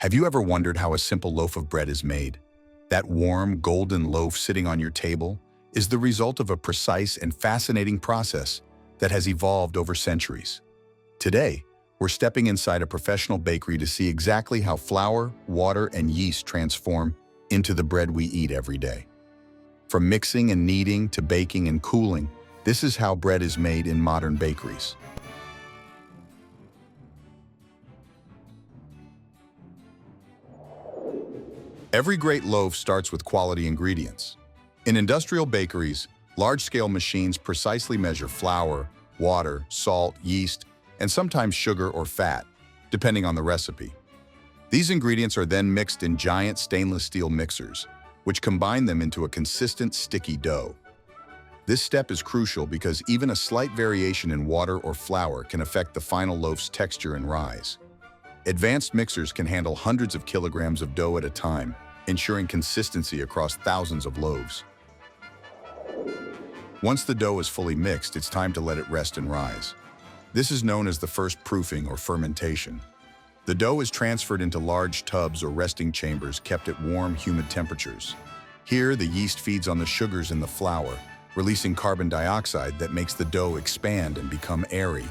Have you ever wondered how a simple loaf of bread is made? That warm, golden loaf sitting on your table is the result of a precise and fascinating process that has evolved over centuries. Today, we're stepping inside a professional bakery to see exactly how flour, water, and yeast transform into the bread we eat every day. From mixing and kneading to baking and cooling, this is how bread is made in modern bakeries. Every great loaf starts with quality ingredients. In industrial bakeries, large-scale machines precisely measure flour, water, salt, yeast, and sometimes sugar or fat, depending on the recipe. These ingredients are then mixed in giant stainless steel mixers, which combine them into a consistent, sticky dough. This step is crucial because even a slight variation in water or flour can affect the final loaf's texture and rise. Advanced mixers can handle hundreds of kilograms of dough at a time, ensuring consistency across thousands of loaves. Once the dough is fully mixed, it's time to let it rest and rise. This is known as the first proofing or fermentation. The dough is transferred into large tubs or resting chambers kept at warm, humid temperatures. Here, the yeast feeds on the sugars in the flour, releasing carbon dioxide that makes the dough expand and become airy.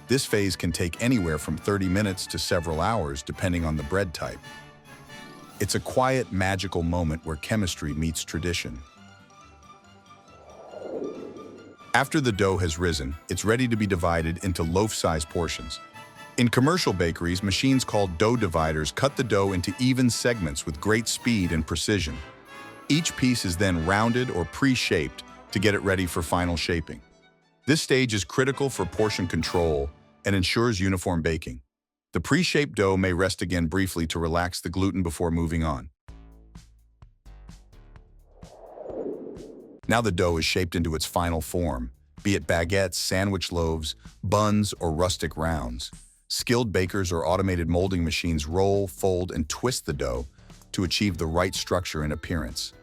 This phase can take anywhere from 30 minutes to several hours, depending on the bread type. It's a quiet, magical moment where chemistry meets tradition. After the dough has risen, it's ready to be divided into loaf-sized portions. In commercial bakeries, machines called dough dividers cut the dough into even segments with great speed and precision. Each piece is then rounded or pre-shaped to get it ready for final shaping. This stage is critical for portion control and ensures uniform baking. The pre-shaped dough may rest again briefly to relax the gluten before moving on. Now the dough is shaped into its final form, be it baguettes, sandwich loaves, buns, or rustic rounds. Skilled bakers or automated molding machines roll, fold, and twist the dough to achieve the right structure and appearance.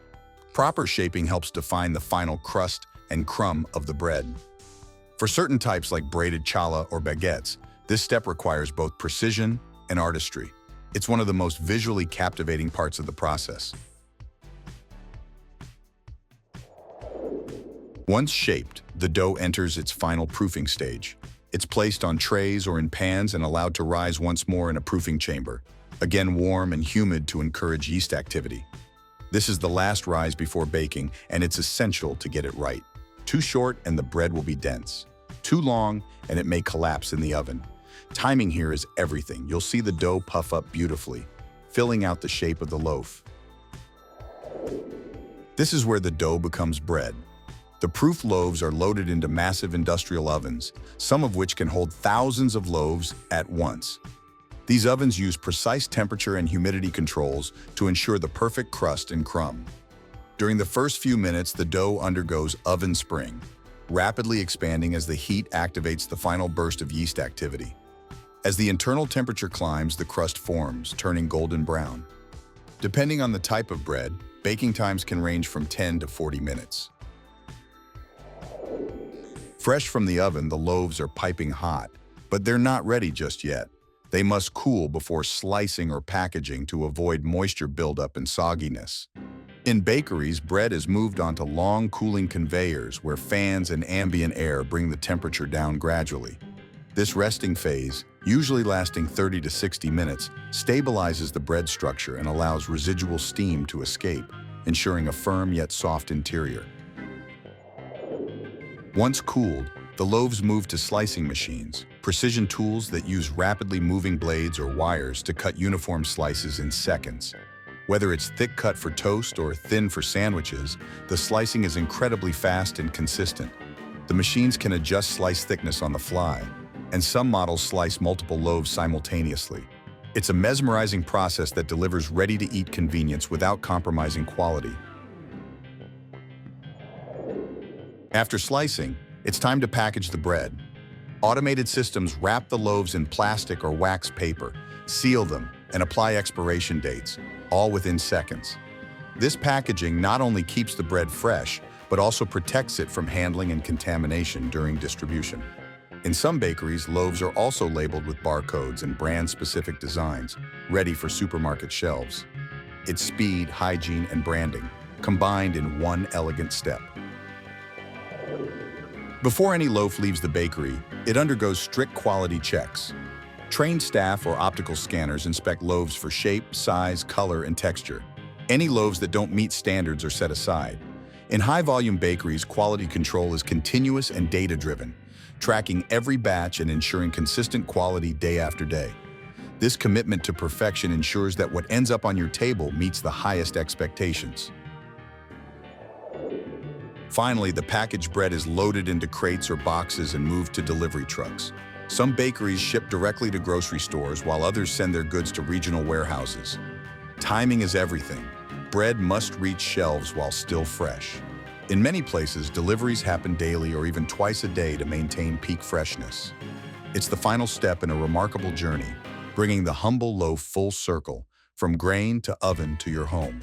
Proper shaping helps define the final crust and crumb of the bread. For certain types like braided challah or baguettes, this step requires both precision and artistry. It's one of the most visually captivating parts of the process. Once shaped, the dough enters its final proofing stage. It's placed on trays or in pans and allowed to rise once more in a proofing chamber, again warm and humid to encourage yeast activity. This is the last rise before baking, and it's essential to get it right. Too short and the bread will be dense. Too long and it may collapse in the oven. Timing here is everything. You'll see the dough puff up beautifully, filling out the shape of the loaf. This is where the dough becomes bread. The proof loaves are loaded into massive industrial ovens, some of which can hold thousands of loaves at once. These ovens use precise temperature and humidity controls to ensure the perfect crust and crumb. During the first few minutes, the dough undergoes oven spring, rapidly expanding as the heat activates the final burst of yeast activity. As the internal temperature climbs, the crust forms, turning golden brown. Depending on the type of bread, baking times can range from 10 to 40 minutes. Fresh from the oven, the loaves are piping hot, but they're not ready just yet. They must cool before slicing or packaging to avoid moisture buildup and sogginess. In bakeries, bread is moved onto long cooling conveyors where fans and ambient air bring the temperature down gradually. This resting phase, usually lasting 30 to 60 minutes, stabilizes the bread structure and allows residual steam to escape, ensuring a firm yet soft interior. Once cooled, the loaves move to slicing machines, precision tools that use rapidly moving blades or wires to cut uniform slices in seconds. Whether it's thick cut for toast or thin for sandwiches, the slicing is incredibly fast and consistent. The machines can adjust slice thickness on the fly, and some models slice multiple loaves simultaneously. It's a mesmerizing process that delivers ready-to-eat convenience without compromising quality. After slicing, it's time to package the bread. Automated systems wrap the loaves in plastic or wax paper, seal them, and apply expiration dates, all within seconds. This packaging not only keeps the bread fresh, but also protects it from handling and contamination during distribution. In some bakeries, loaves are also labeled with barcodes and brand-specific designs, ready for supermarket shelves. It's speed, hygiene, and branding, combined in one elegant step. Before any loaf leaves the bakery, it undergoes strict quality checks. Trained staff or optical scanners inspect loaves for shape, size, color, and texture. Any loaves that don't meet standards are set aside. In high-volume bakeries, quality control is continuous and data-driven, tracking every batch and ensuring consistent quality day after day. This commitment to perfection ensures that what ends up on your table meets the highest expectations. Finally, the packaged bread is loaded into crates or boxes and moved to delivery trucks. Some bakeries ship directly to grocery stores, while others send their goods to regional warehouses. Timing is everything. Bread must reach shelves while still fresh. In many places, deliveries happen daily or even twice a day to maintain peak freshness. It's the final step in a remarkable journey, bringing the humble loaf full circle, from grain to oven to your home.